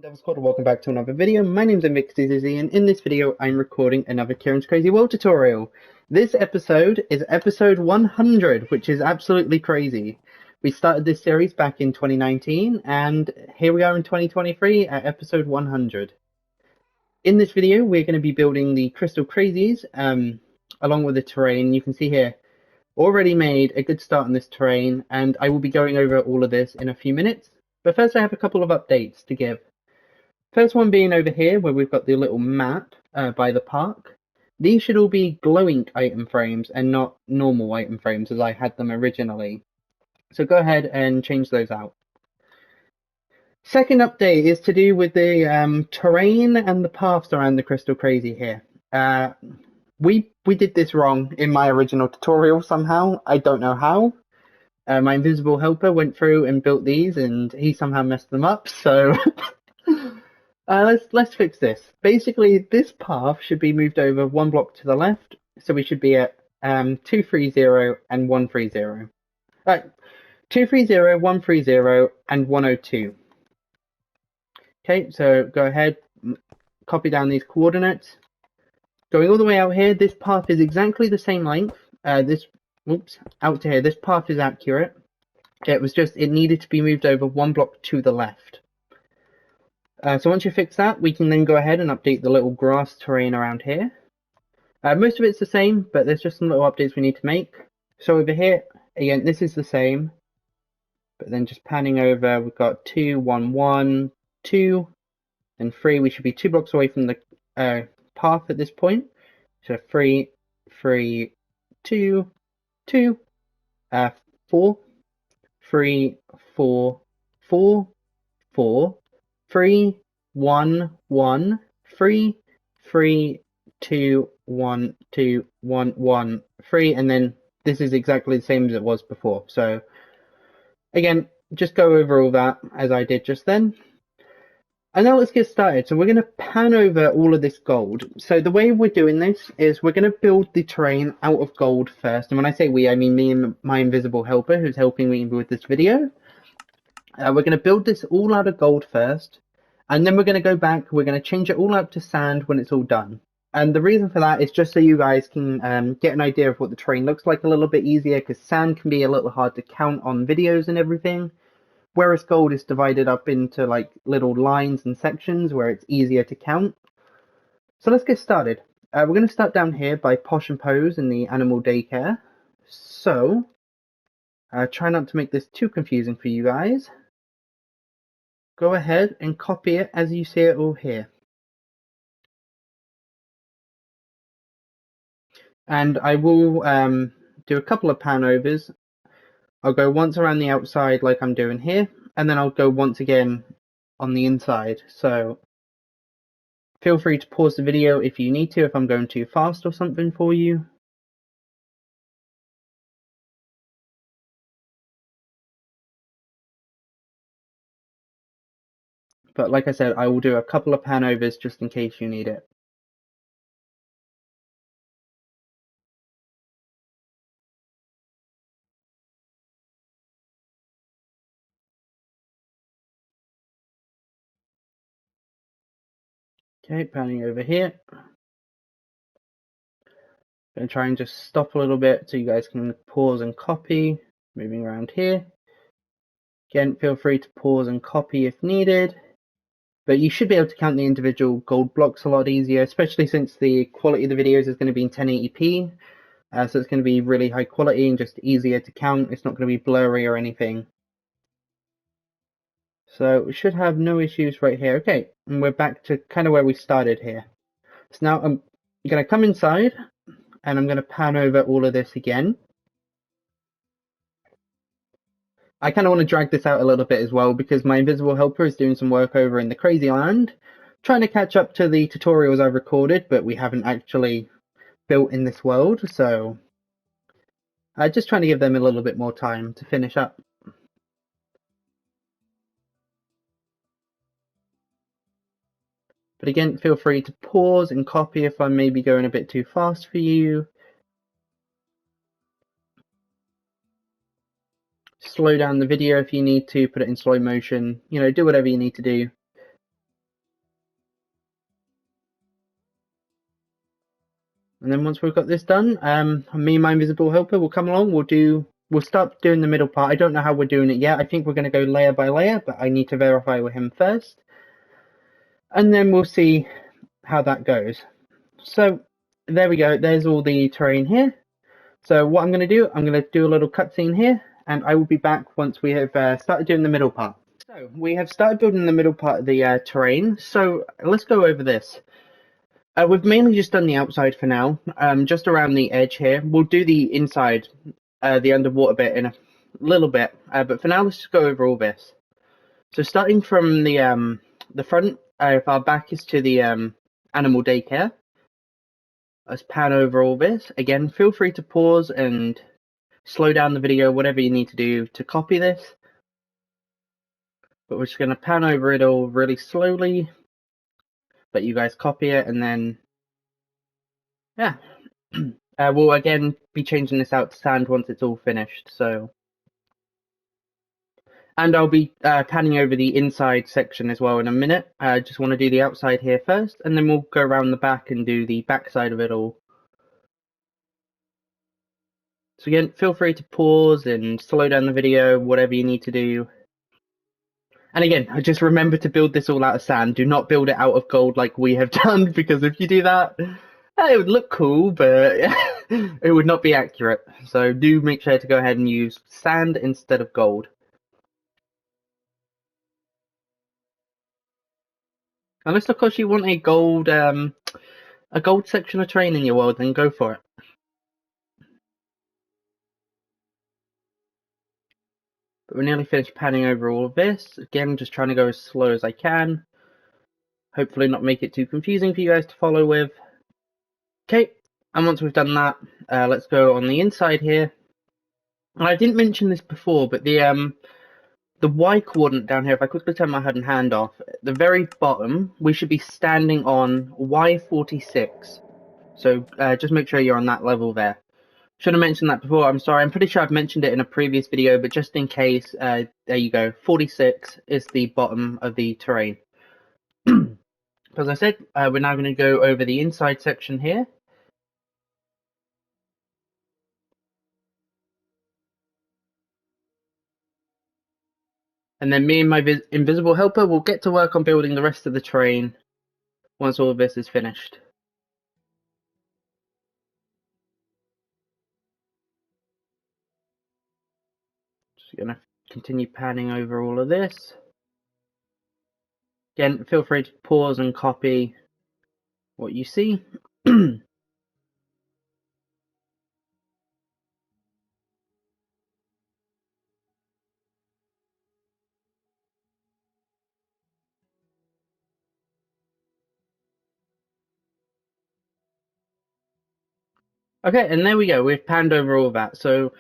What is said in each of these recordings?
Devil's Code, welcome back to another video. My name's Crystal and in this video I'm recording another Ciaran's Crazy World tutorial. This episode is episode 100, which is absolutely crazy. We started this series back in 2019 and here we are in 2023 at episode 100. In this video we're going to be building the Crystal Crazies along with the terrain. You can see here, already made a good start on this terrain and I will be going over all of this in a few minutes. But first I have a couple of updates to give. First one being over here where we've got the little map by the park. These should all be glow ink item frames and not normal item frames as I had them originally. So go ahead and change those out. Second update is to do with the terrain and the paths around the Crystal Crazy here. We did this wrong in my original tutorial somehow. I don't know how. My invisible helper went through and built these and he somehow messed them up, so let's fix this. Basically, this path should be moved over one block to the left, so we should be at 230 and 130. Right, 230, 130, and 102. Okay, so go ahead, copy down these coordinates. Going all the way out here, this path is exactly the same length. Out to here, this path is accurate. It was just, it needed to be moved over one block to the left. So once you fix that, we can then go ahead and update the little grass terrain around here. Most of it's the same, but there's just some little updates we need to make. So over here, again, this is the same, but then just panning over, we've got 2, 1, 1, 2, and 3. We should be 2 blocks away from the path at this point. So 3, 3, 2, 2, 4, 3, 4, 4, 4, 3, 1, 1, 3, 3, 2, 1, 2, 1, 1, 3, and then this is exactly the same as it was before. So again, just go over all that as I did just then. And now let's get started. So we're going to pan over all of this gold. So the way we're doing this is we're going to build the terrain out of gold first. And when I say we, I mean me and my invisible helper who's helping me with this video. We're going to build this all out of gold first. And then we're going to go back. We're going to change it all up to sand when it's all done. And the reason for that is just so you guys can get an idea of what the terrain looks like a little bit easier. Because sand can be a little hard to count on videos and everything. Whereas gold is divided up into like little lines and sections where it's easier to count. So let's get started. We're going to start down here by Posh and Pose in the animal daycare. So try not to make this too confusing for you guys. Go ahead and copy it as you see it all here. And I will do a couple of pan overs. I'll go once around the outside like I'm doing here, and then I'll go once again on the inside. So feel free to pause the video if you need to, if I'm going too fast or something for you. But like I said, I will do a couple of pan overs just in case you need it. Okay, panning over here. Going to try and just stop a little bit so you guys can pause and copy. Moving around here. Again, feel free to pause and copy if needed. But you should be able to count the individual gold blocks a lot easier, especially since the quality of the videos is going to be in 1080p. So it's going to be really high quality and just easier to count. It's not going to be blurry or anything. So we should have no issues right here. Okay, and we're back to kind of where we started here. So now I'm going to come inside and I'm going to pan over all of this again. I kind of want to drag this out a little bit as well because my invisible helper is doing some work over in the Crazy Land, trying to catch up to the tutorials I've recorded, but we haven't actually built in this world. So just trying to give them a little bit more time to finish up. But again, feel free to pause and copy if I'm maybe going a bit too fast for you. Slow down the video if you need to, put it in slow motion, you know, do whatever you need to do. And then once we've got this done, me and my invisible helper will come along. We'll start doing the middle part. I don't know how we're doing it yet. I think we're going to go layer by layer, but I need to verify with him first. And then we'll see how that goes. So there we go. There's all the terrain here. So what I'm going to do a little cutscene here, and I will be back once we have started doing the middle part. So we have started building the middle part of the terrain. So let's go over this. We've mainly just done the outside for now, just around the edge here. We'll do the inside, the underwater bit in a little bit, but for now let's just go over all this. So starting from the front, if our back is to the animal daycare, let's pan over all this. Again, feel free to pause and slow down the video, whatever you need to do to copy this. But we're just going to pan over it all really slowly. Let you guys copy it, and then yeah, we'll again be changing this out to sand once it's all finished. So, and I'll be panning over the inside section as well in a minute. I just want to do the outside here first, and then we'll go around the back and do the back side of it all. So again, feel free to pause and slow down the video, whatever you need to do. And again, just remember to build this all out of sand. Do not build it out of gold like we have done, because if you do that, it would look cool, but it would not be accurate. So do make sure to go ahead and use sand instead of gold. Unless, of course, you want a gold section of terrain in your world, then go for it. But we're nearly finished panning over all of this. Again, just trying to go as slow as I can. Hopefully not make it too confusing for you guys to follow with. Okay, and once we've done that, let's go on the inside here. And I didn't mention this before, but the Y coordinate down here, if I quickly turn my head and hand off, at the very bottom, we should be standing on Y46. So just make sure you're on that level there. Should have mentioned that before, I'm sorry. I'm pretty sure I've mentioned it in a previous video, but just in case, there you go. 46 is the bottom of the terrain. As I said, we're now going to go over the inside section here. And then me and my invisible helper will get to work on building the rest of the terrain once all of this is finished. Just going to continue panning over all of this. Again, feel free to pause and copy what you see. Okay, and there we go. We've panned over all of that. So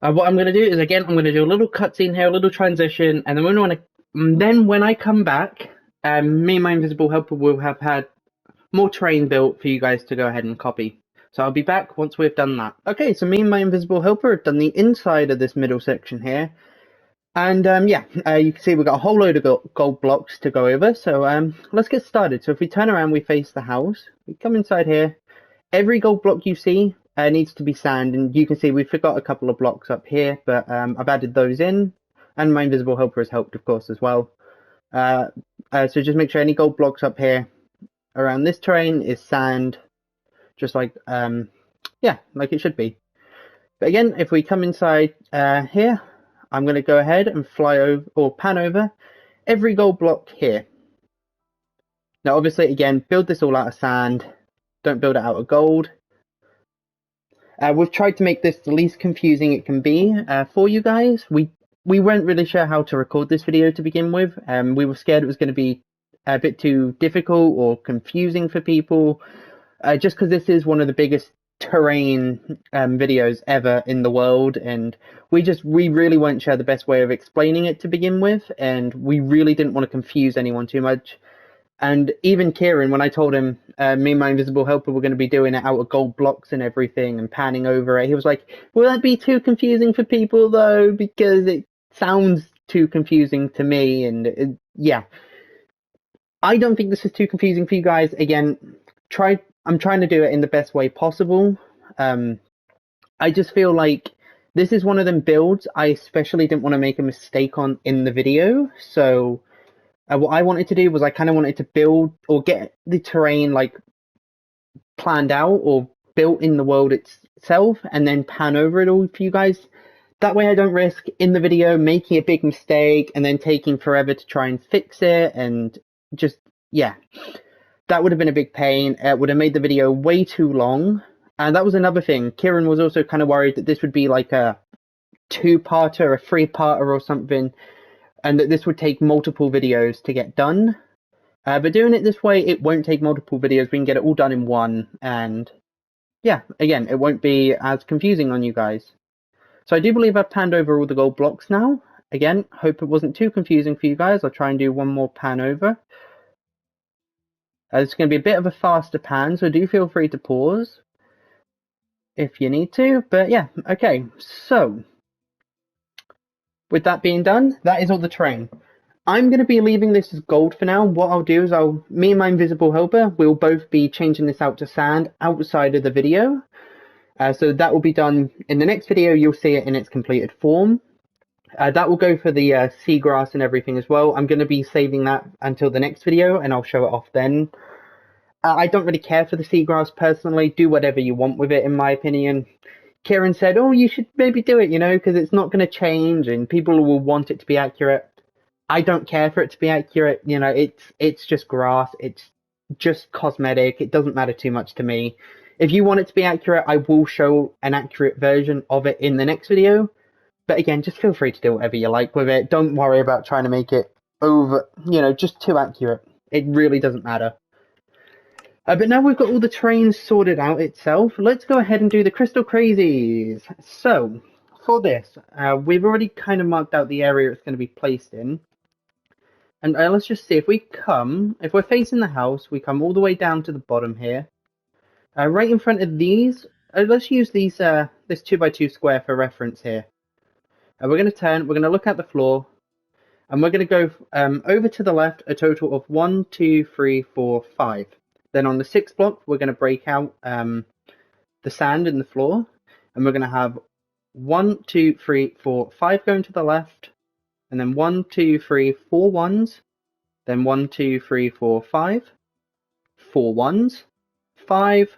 what I'm going to do is, again, I'm going to do a little cutscene here, a little transition, and then when I come back, me and my invisible helper will have had more terrain built for you guys to go ahead and copy. So I'll be back once we've done that. Okay, so me and my invisible helper have done the inside of this middle section here. And yeah, you can see we've got a whole load of gold blocks to go over. So let's get started. So if we turn around, we face the house. We come inside here. Every gold block you see needs to be sand. And you can see we forgot a couple of blocks up here, but I've added those in. And my invisible helper has helped, of course, as well. So just make sure any gold blocks up here around this terrain is sand. Just like, yeah, like it should be. But again, if we come inside here, I'm going to go ahead and fly over or pan over every gold block here. Now, obviously, again, build this all out of sand. Don't build it out of gold. We've tried to make this the least confusing it can be for you guys. We weren't really sure how to record this video to begin with. We were scared it was going to be a bit too difficult or confusing for people. Just because this is one of the biggest terrain videos ever in the world, and we really weren't sure the best way of explaining it to begin with, and we really didn't want to confuse anyone too much. And even Ciaran, when I told him me and my invisible helper were going to be doing it out of gold blocks and everything and panning over it, he was like, will that be too confusing for people though, because it sounds too confusing to me. And yeah, I don't think this is too confusing for you guys. Again, try I'm trying to do it in the best way possible. I just feel like this is one of them builds I especially didn't want to make a mistake on in the video. So what I wanted to do was I kind of wanted to build or get the terrain like planned out or built in the world itself and then pan over it all for you guys. That way I don't risk in the video making a big mistake and then taking forever to try and fix it, and just, yeah, that would have been a big pain. It would have made the video way too long. And that was another thing. Ciaran was also kind of worried that this would be like a two-parter, a three-parter or something, and that this would take multiple videos to get done. But doing it this way, it won't take multiple videos. We can get it all done in one, and yeah, again, it won't be as confusing on you guys. So I do believe I've panned over all the gold blocks now. Again, hope it wasn't too confusing for you guys. I'll try and do one more pan over. It's going to be a bit of a faster pan, so do feel free to pause if you need to. But yeah, okay, so with that being done, that is all the terrain. I'm going to be leaving this as gold for now. What I'll do is me and my invisible helper will both be changing this out to sand outside of the video. So that will be done in the next video. You'll see it in its completed form. That will go for the seagrass and everything as well. I'm going to be saving that until the next video, and I'll show it off then. I don't really care for the seagrass personally. Do whatever you want with it, in my opinion. Ciaran said, oh, you should maybe do it, you know, because it's not going to change and people will want it to be accurate. I don't care for it to be accurate. You know, it's just grass. It's just cosmetic. It doesn't matter too much to me. If you want it to be accurate, I will show an accurate version of it in the next video. But again, just feel free to do whatever you like with it. Don't worry about trying to make it over, you know, just too accurate. It really doesn't matter. But now we've got all the terrain sorted out itself, let's go ahead and do the Crystal Crazies. So, for this, we've already kind of marked out the area it's going to be placed in. And let's just see, if we're facing the house, we come all the way down to the bottom here. Right in front of these, let's use these this 2x2 square for reference here. We're going to turn, we're going to look at the floor, and we're going to go over to the left a total of 1, 2, 3, 4, 5. Then on the 6th block, we're going to break out the sand in the floor, and we're going to have 1, 2, 3, 4, 5 going to the left, and then 1, 2, 3, 4 ones, then 1, 2, 3, 4, 5, 4 ones, 5,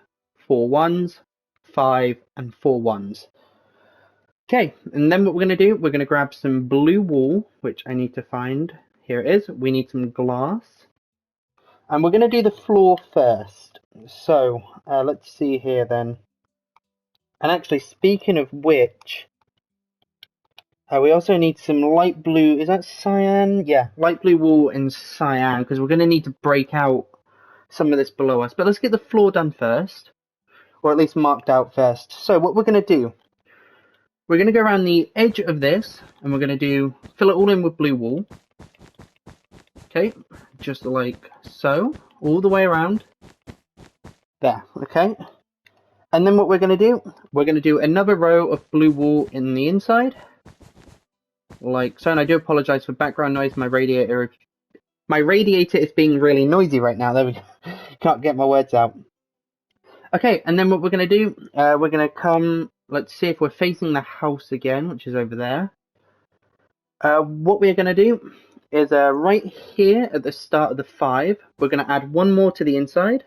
4 ones, 5, and 4 ones. Okay, and then what we're going to do, we're going to grab some blue wool, which I need to find. Here it is. We need some glass. And we're going to do the floor first. So, let's see here then. And actually, speaking of which, we also need some light blue. Is that cyan? Yeah, light blue wool and cyan, because we're going to need to break out some of this below us. But let's get the floor done first, or at least marked out first. So what we're going to do, we're going to go around the edge of this, and we're going to fill it all in with blue wool. Okay, just like so, all the way around. There, okay. And then what we're going to do another row of blue wool in the inside. Like so, and I do apologize for background noise. My radiator is being really noisy right now. There we go. Can't get my words out. Okay, and then what we're going to do, we're going to come, let's see if we're facing the house again, which is over there. What we're going to do is right here at the start of the 5, we're going to add one more to the inside.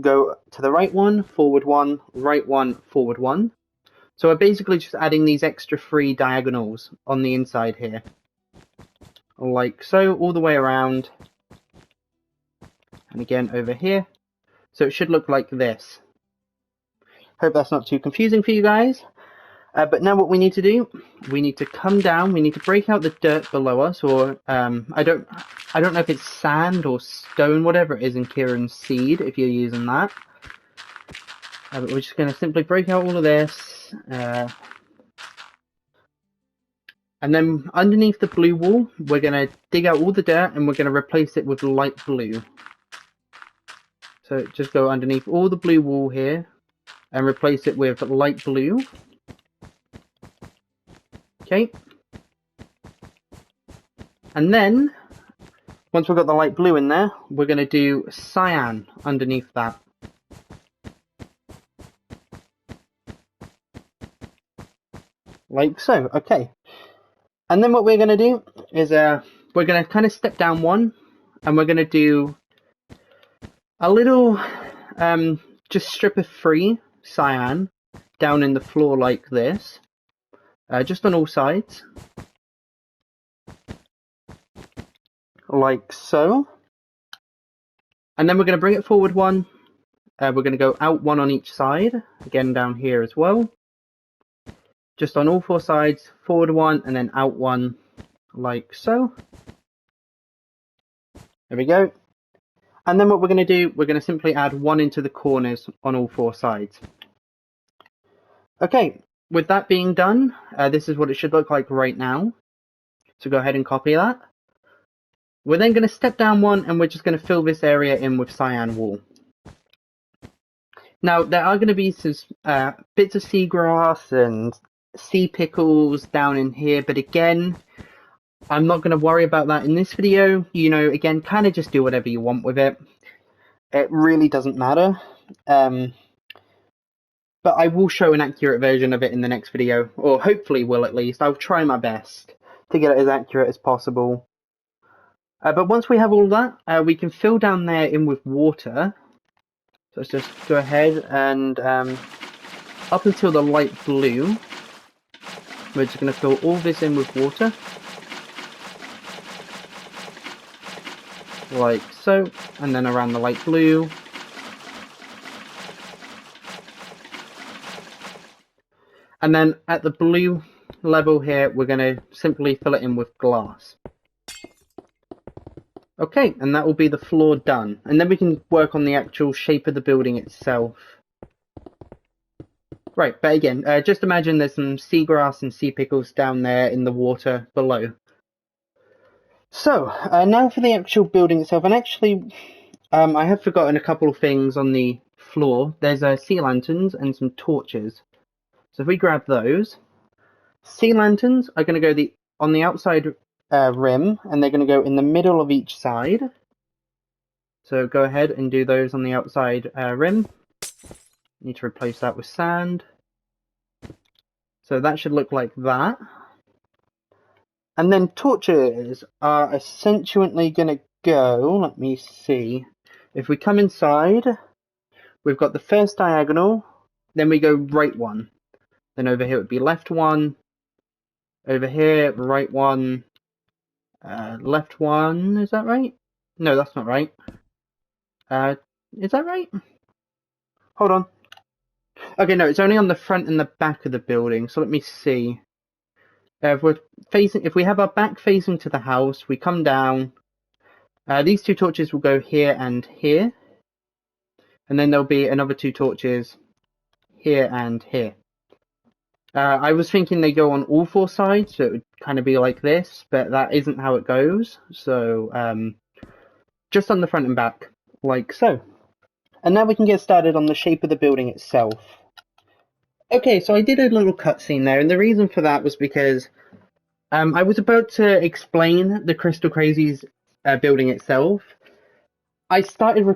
Go to the right one, forward one, right one, forward one. So we're basically just adding these extra 3 diagonals on the inside here. Like so, all the way around. And again over here. So it should look like this. Hope that's not too confusing for you guys. But now what we need to do, we need to come down, we need to break out the dirt below us, or I don't know if it's sand or stone, whatever it is in Ciaran's seed, if you're using that. But we're just going to simply break out all of this. And then underneath the blue wool, we're going to dig out all the dirt and we're going to replace it with light blue. So just go underneath all the blue wool here and replace it with light blue. Okay. And then, once we've got the light blue in there, we're going to do cyan underneath that. like so. Okay, and then what we're going to do is we're going to kind of step down one, and we're going to do a little just strip of free cyan down in the floor like this, just on all sides, like so. And then we're going to bring it forward one. We're going to go out one on each side, again down here as well. Just on all four sides, forward one and then out one, like so. There we go. And then what we're going to do, we're going to simply add one into the corners on all four sides. Okay, with that being done, this is what it should look like right now. So go ahead and copy that. We're then going to step down one and we're just going to fill this area in with cyan wool. Now, there are going to be some bits of seagrass and sea pickles down in here, but again, I'm not going to worry about that in this video. You know, again, kind of just do whatever you want with it. It really doesn't matter. But I will show an accurate version of it in the next video, or hopefully will at least. I'll try my best to get it as accurate as possible. But once we have all that, we can fill down there in with water. So let's just go ahead and up until the light blue, we're just going to fill all this in with water. Like so, and then around the light blue. And then at the blue level here, we're going to simply fill it in with glass. Okay, and that will be the floor done. And then we can work on the actual shape of the building itself. Right, but again, just imagine there's some seagrass and sea pickles down there in the water below. So, now for the actual building itself. And actually, I have forgotten a couple of things on the floor. There's sea lanterns and some torches. So if we grab those, sea lanterns are going to go on the outside rim, and they're going to go in the middle of each side. So go ahead and do those on the outside rim. Need to replace that with sand. So that should look like that. And then torches are essentially going to go, let me see, if we come inside, we've got the first diagonal, then we go right one. Then over here it would be left one, over here, right one, left one, is that right? No, that's not right. Is that right? Hold on. Okay, no, it's only on the front and the back of the building, so let me see. If we have our back facing to the house, we come down. These two torches will go here and here. And then there'll be another two torches here and here. I was thinking they go on all four sides, so it would kind of be like this, but that isn't how it goes. So just on the front and back, like so. And now we can get started on the shape of the building itself. Okay, so I did a little cutscene there, and the reason for that was because I was about to explain the Crystal Crazies building itself. I started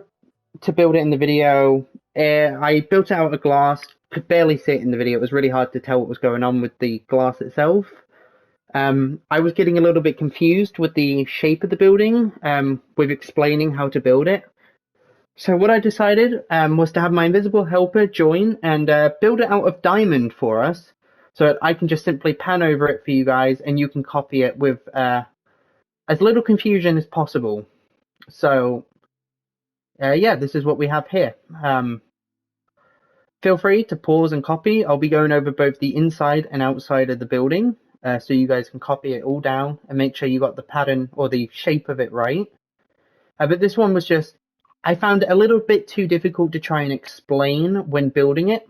to build it in the video. I built it out of glass, could barely see it in the video. It was really hard to tell what was going on with the glass itself. I was getting a little bit confused with the shape of the building, with explaining how to build it. So what I decided was to have my invisible helper join and build it out of diamond for us, so that I can just simply pan over it for you guys and you can copy it with as little confusion as possible. So yeah, this is what we have here. Feel free to pause and copy. I'll be going over both the inside and outside of the building, so you guys can copy it all down and make sure you got the pattern or the shape of it right. But this one was just, I found it a little bit too difficult to try and explain when building it.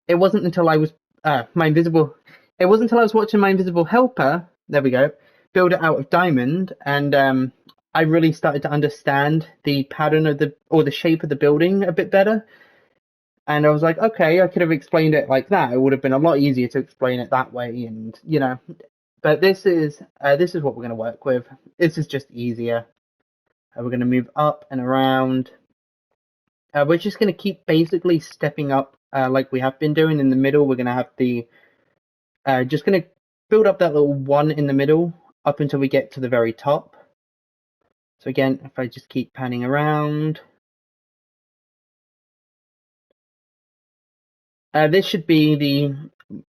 It wasn't until I was watching my invisible helper, there we go, build it out of diamond, and I really started to understand the pattern of the shape of the building a bit better. And I was like, okay, I could have explained it like that. It would have been a lot easier to explain it that way, and you know. But this is what we're going to work with. This is just easier. We're going to move up and around. We're just going to keep basically stepping up like we have been doing. In the middle, we're going to have the Just going to build up that little one in the middle up until we get to the very top. So again, if I just keep panning around, this should be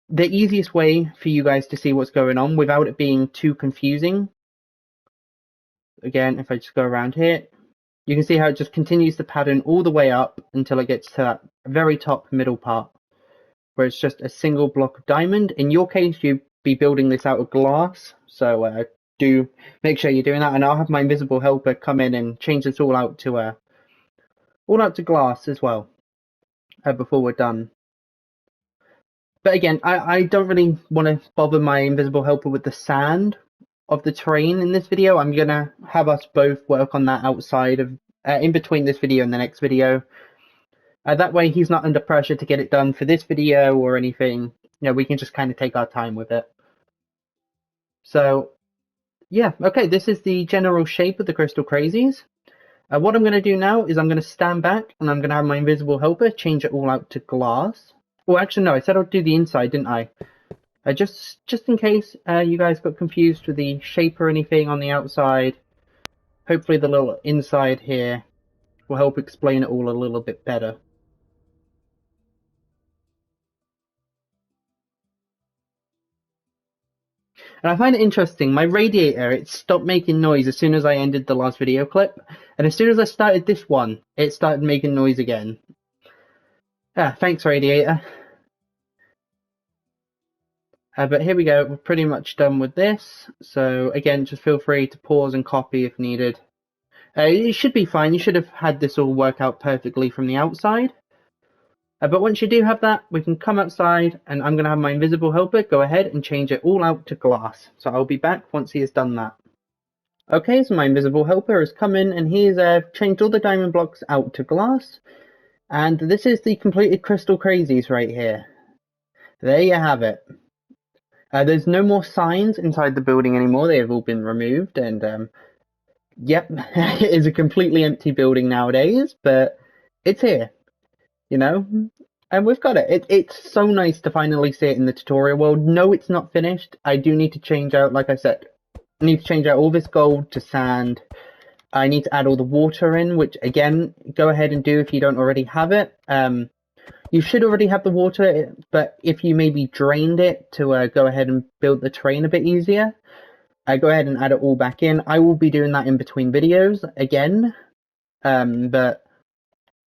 the easiest way for you guys to see what's going on without it being too confusing. Again, if I just go around here, you can see how it just continues the pattern all the way up until it gets to that very top middle part, where it's just a single block of diamond. In your case, you'd be building this out of glass, so do make sure you're doing that, and I'll have my invisible helper come in and change this all out to glass as well before we're done. But again, I don't really want to bother my invisible helper with the sand of the terrain in this video. I'm gonna have us both work on that outside of in between this video and the next video. That way he's not under pressure to get it done for this video or anything. You know, we can just kind of take our time with it. So yeah, okay, this is the general shape of the Crystal Crazies. What I'm going to do now is I'm going to stand back and I'm going to have my invisible helper change it all out to glass. Well, actually no, I said I'd do the inside, didn't I? Just in case you guys got confused with the shape or anything on the outside, hopefully the little inside here will help explain it all a little bit better. And I find it interesting, my radiator, it stopped making noise as soon as I ended the last video clip, and as soon as I started this one, it started making noise again. Thanks radiator. But here we go, we're pretty much done with this. So again, just feel free to pause and copy if needed. It should be fine, you should have had this all work out perfectly from the outside. But once you do have that, we can come outside and I'm going to have my invisible helper go ahead and change it all out to glass. So I'll be back once he has done that. Okay, so my invisible helper has come in and he's changed all the diamond blocks out to glass. And this is the completed Crystal Crazies right here. There you have it. There's no more signs inside the building anymore. They have all been removed. And yep, it is a completely empty building nowadays. But it's here. You know, and we've got it. It's so nice to finally see it in the tutorial world. No, it's not finished. I do need to change out, like I said, I need to change out all this gold to sand. I need to add all the water in, which again, go ahead and do if you don't already have it. You should already have the water, but if you maybe drained it to go ahead and build the terrain a bit easier, go ahead and add it all back in. I will be doing that in between videos again, but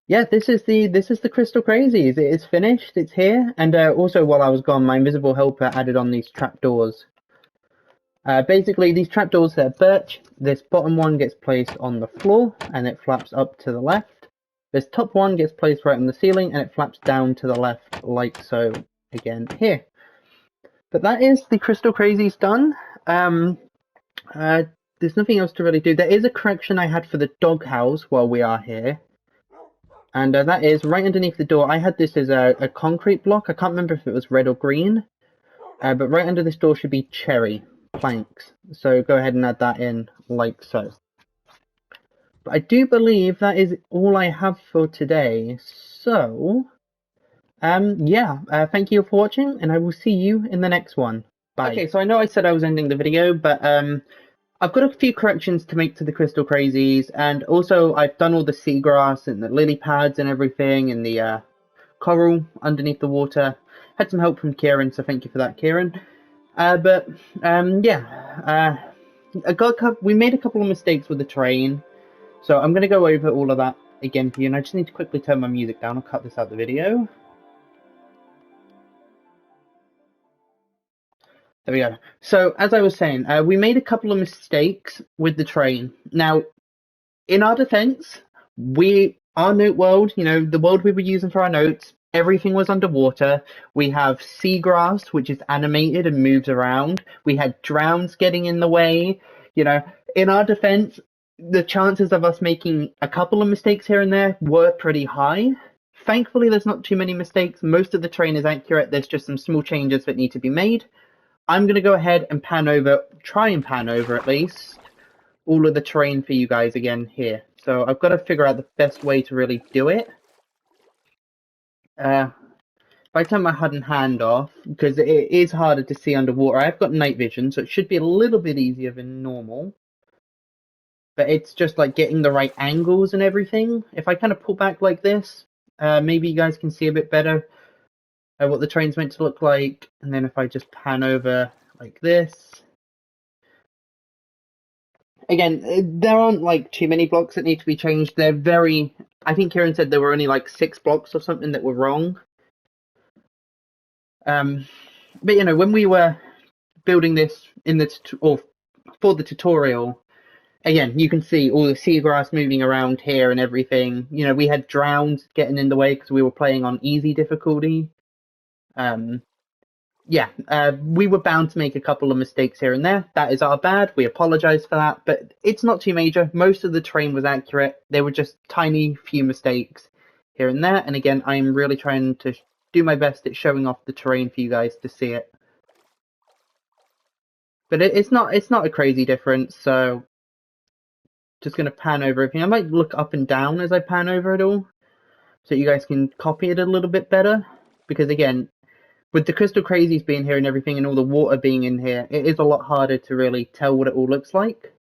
yeah, this is the Crystal Crazies. It is finished. It's here. And also, while I was gone, my invisible helper added on these trapdoors. Basically, these trapdoors, they're birch. This bottom one gets placed on the floor, and it flaps up to the left. This top one gets placed right on the ceiling, and it flaps down to the left, like so, again, here. But that is the Crystal Crazies done. There's nothing else to really do. There is a correction I had for the doghouse while we are here. And that is right underneath the door. I had this as a concrete block. I can't remember if it was red or green. But right under this door should be cherry planks. So go ahead and add that in like so. But I do believe that is all I have for today. So, yeah, thank you for watching. And I will see you in the next one. Bye. Okay, so I know I said I was ending the video, but I've got a few corrections to make to the Crystal Crazies, and also I've done all the seagrass and the lily pads and everything, and the coral underneath the water. Had some help from Ciaran, so thank you for that, Ciaran. Yeah, we made a couple of mistakes with the terrain, so I'm going to go over all of that again for you, and I just need to quickly turn my music down. I'll cut this out of the video. There we go. So, as I was saying, we made a couple of mistakes with the train. Now, in our defense, our note world, you know, the world we were using for our notes, everything was underwater. We have seagrass, which is animated and moves around. We had drowns getting in the way. You know, in our defense, the chances of us making a couple of mistakes here and there were pretty high. Thankfully, there's not too many mistakes. Most of the train is accurate. There's just some small changes that need to be made. I'm going to go ahead and try and pan over at least, all of the terrain for you guys again here. So I've got to figure out the best way to really do it. If I turn my HUD and hand off, because it is harder to see underwater, I've got night vision, so it should be a little bit easier than normal. But it's just like getting the right angles and everything. If I kind of pull back like this, maybe you guys can see a bit better what the train's meant to look like. And then if I just pan over like this. Again, there aren't like too many blocks that need to be changed. They're very, I think Ciaran said there were only like 6 blocks or something that were wrong. But you know, when we were building this in the or for the tutorial, again, you can see all the seagrass moving around here and everything. You know, we had drowns getting in the way because we were playing on easy difficulty. Yeah, we were bound to make a couple of mistakes here and there. That is our bad. We apologize for that, but it's not too major. Most of the terrain was accurate. There were just tiny few mistakes here and there. And again, I'm really trying to do my best at showing off the terrain for you guys to see it. But it's not a crazy difference, so just going to pan over everything. I might look up and down as I pan over it all, so you guys can copy it a little bit better. Because again, with the Crystal Crazies being here and everything and all the water being in here, it is a lot harder to really tell what it all looks like.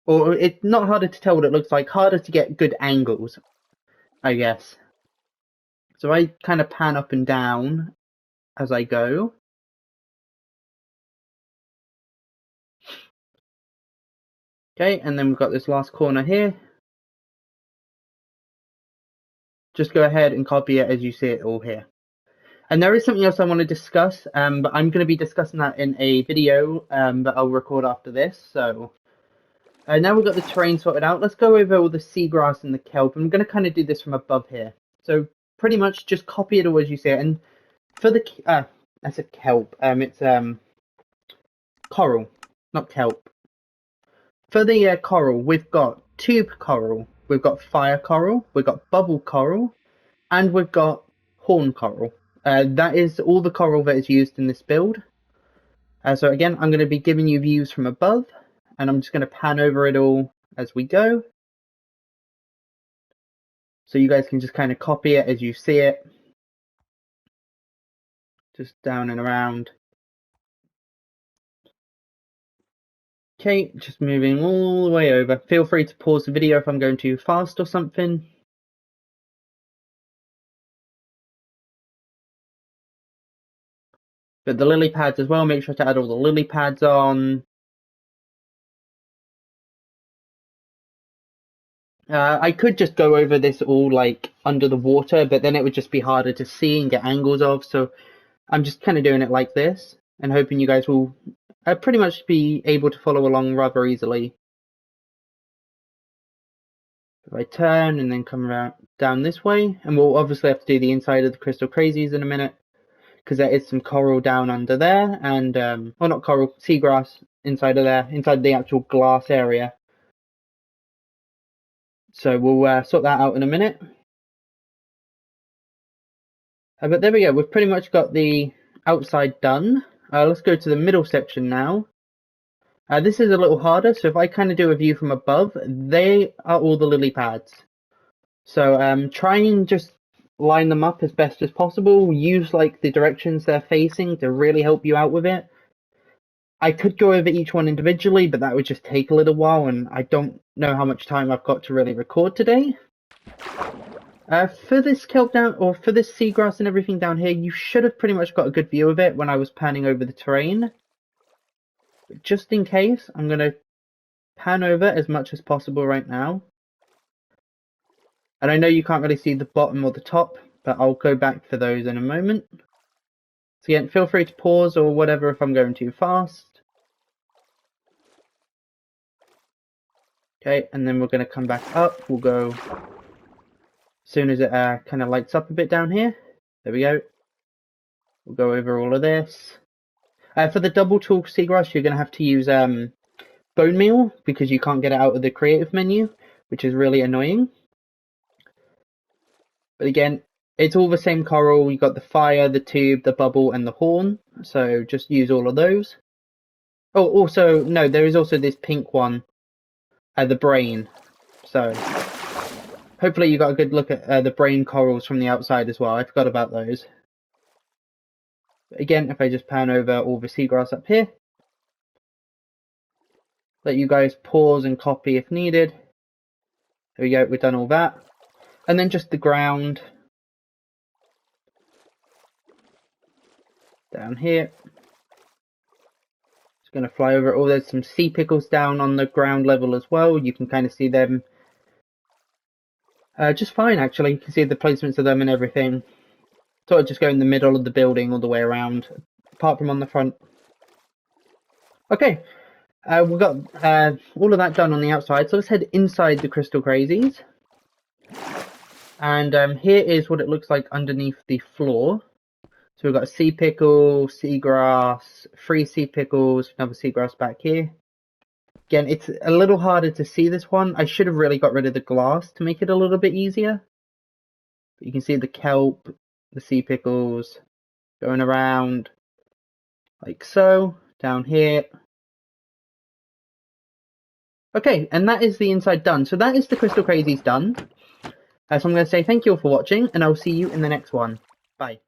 Or it's not harder to tell what it looks like, harder to get good angles, I guess. So I kind of pan up and down as I go. Okay, and then we've got this last corner here. Just go ahead and copy it as you see it all here. And there is something else I want to discuss, but I'm going to be discussing that in a video that I'll record after this. So now we've got the terrain sorted out. Let's go over all the seagrass and the kelp. I'm going to kind of do this from above here. So pretty much just copy it all as you see it. And for the that's a kelp. It's coral, not kelp. For the coral, we've got tube coral, we've got fire coral, we've got bubble coral, and we've got horn coral. That is all the coral that is used in this build. So again, I'm going to be giving you views from above, and I'm just going to pan over it all as we go. So you guys can just kind of copy it as you see it. Just down and around. Okay, just moving all the way over. Feel free to pause the video if I'm going too fast or something. But the lily pads as well, make sure to add all the lily pads on. I could just go over this all like under the water, but then it would just be harder to see and get angles of. So I'm just kind of doing it like this and hoping you guys will pretty much be able to follow along rather easily. If I turn and then come around down this way, and we'll obviously have to do the inside of the Crystal Crazies in a minute, because there is some coral down under there, and well, not coral, seagrass inside of there, inside the actual glass area. So we'll sort that out in a minute. But there we go, we've pretty much got the outside done. Let's go to the middle section now. This is a little harder, so if I kind of do a view from above, they are all the lily pads. So try and just line them up as best as possible. Use like the directions they're facing to really help you out with it. I could go over each one individually, but that would just take a little while, and I don't know how much time I've got to really record today. For this kelp down, or for this seagrass and everything down here, you should have pretty much got a good view of it when I was panning over the terrain. But just in case, I'm going to pan over as much as possible right now. And I know you can't really see the bottom or the top, but I'll go back for those in a moment. So again, feel free to pause or whatever if I'm going too fast. Okay, and then we're going to come back up. We'll go as soon as it kind of lights up a bit down here. There we go. We'll go over all of this. For the double tool seagrass, you're going to have to use bone meal because you can't get it out of the creative menu, which is really annoying. But again, it's all the same coral. You got the fire, the tube, the bubble, and the horn. So just use all of those. Oh, also, no, there is also this pink one, the brain. So hopefully you got a good look at the brain corals from the outside as well. I forgot about those. Again, if I just pan over all the seagrass up here, let you guys pause and copy if needed. There we go, we've done all that. And then just the ground down here. Just going to fly over it. Oh, there's some sea pickles down on the ground level as well. You can kind of see them just fine, actually. You can see the placements of them and everything. Sort of just go in the middle of the building all the way around, apart from on the front. Okay, we've got all of that done on the outside, so let's head inside the Crystal Crazies. And here is what it looks like underneath the floor. So we've got a sea pickle, seagrass, 3 sea pickles, another seagrass back here. Again, it's a little harder to see this one. I should have really got rid of the glass to make it a little bit easier. But you can see the kelp, the sea pickles going around like so, down here. Okay, and that is the inside done. So that is the Crystal Crazies done. So I'm going to say thank you all for watching, and I'll see you in the next one. Bye.